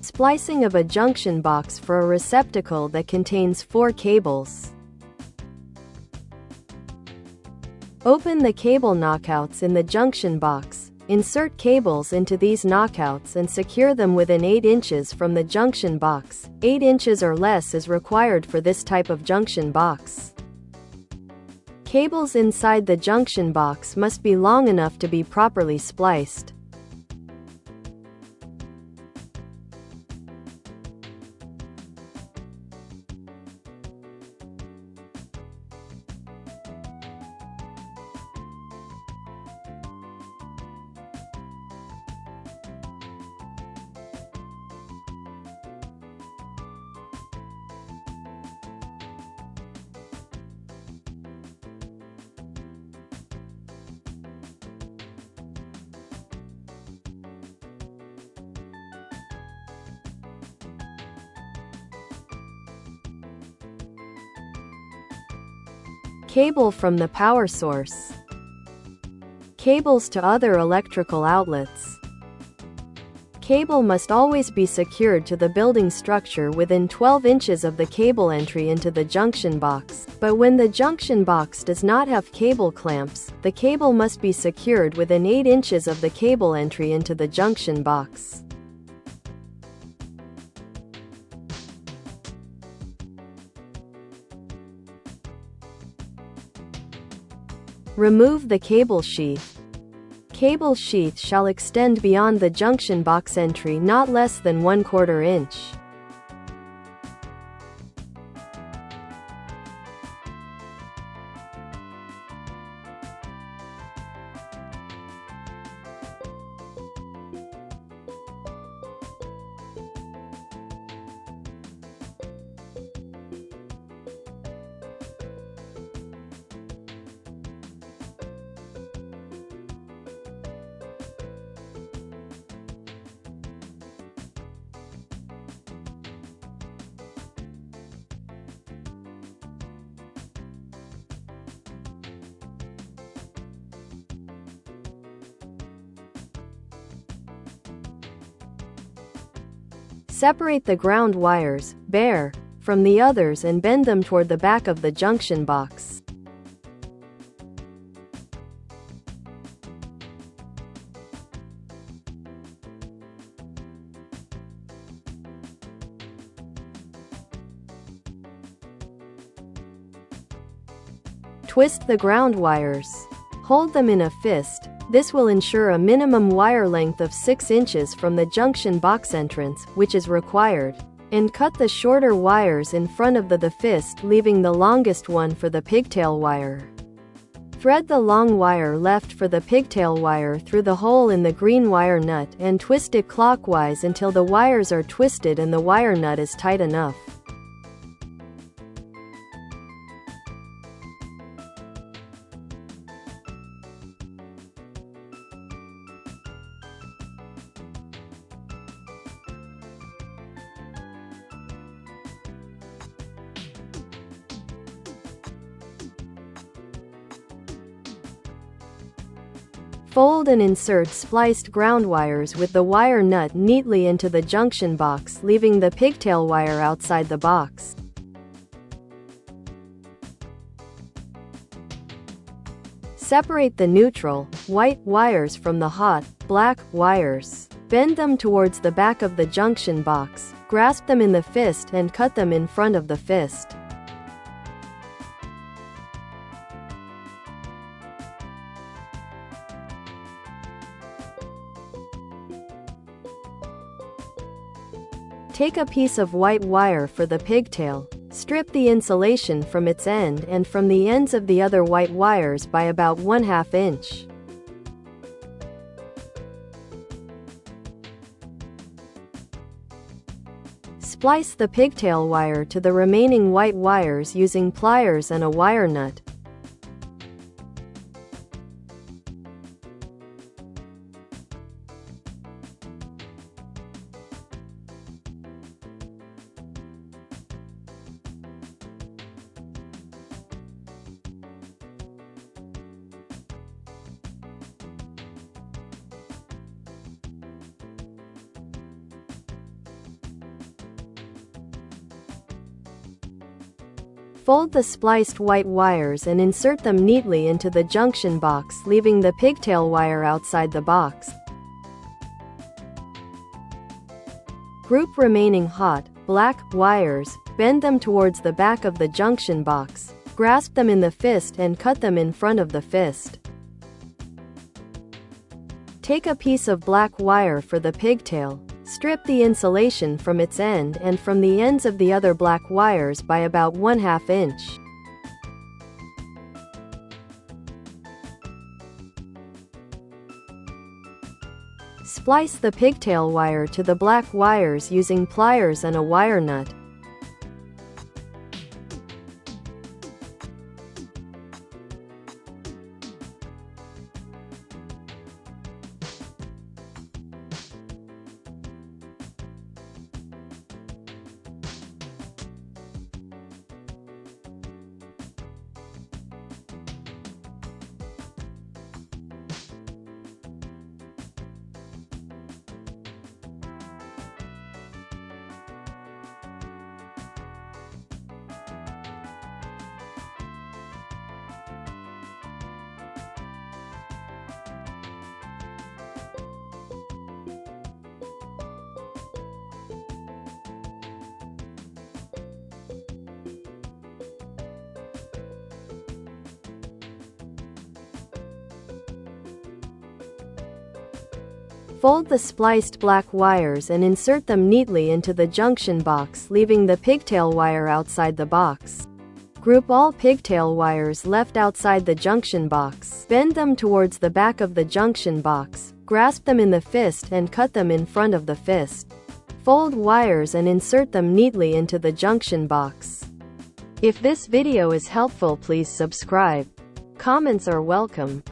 Splicing of a junction box for a receptacle that contains 4 cables. Open the cable knockouts in the junction box. Insert cables into these knockouts and secure them within 8 inches from the junction box. 8 inches or less is required for this type of junction box. Cables inside the junction box must be long enough to be properly spliced. Cable from the power source. Cables to other electrical outlets. Cable must always be secured to the building structure within 12 inches of the cable entry into the junction box, but when the junction box does not have cable clamps, the cable must be secured within 8 inches of the cable entry into the junction box. Remove the cable sheath. Cable sheath shall extend beyond the junction box entry not less than 1/4 inch. Separate the ground wires, bare, from the others and bend them toward the back of the junction box. Twist the ground wires. Hold them in a fist. This will ensure a minimum wire length of 6 inches from the junction box entrance, which is required. And cut the shorter wires in front of the fist, leaving the longest one for the pigtail wire. Thread the long wire left for the pigtail wire through the hole in the green wire nut and twist it clockwise until the wires are twisted and the wire nut is tight enough. Fold and insert spliced ground wires with the wire nut neatly into the junction box, leaving the pigtail wire outside the box. Separate the neutral, white wires from the hot, black wires. Bend them towards the back of the junction box, grasp them in the fist and cut them in front of the fist. Take a piece of white wire for the pigtail. Strip the insulation from its end and from the ends of the other white wires by about 1/2 inch. Splice the pigtail wire to the remaining white wires using pliers and a wire nut. Fold the spliced white wires and insert them neatly into the junction box, leaving the pigtail wire outside the box. Group remaining hot, black wires, bend them towards the back of the junction box, grasp them in the fist and cut them in front of the fist. Take a piece of black wire for the pigtail. Strip the insulation from its end and from the ends of the other black wires by about 1/2 inch. Splice the pigtail wire to the black wires using pliers and a wire nut. Fold the spliced black wires and insert them neatly into the junction box, leaving the pigtail wire outside the box. Group all pigtail wires left outside the junction box. Bend them towards the back of the junction box, grasp them in the fist and cut them in front of the fist. Fold wires and insert them neatly into the junction box. If this video is helpful, please subscribe. Comments are welcome.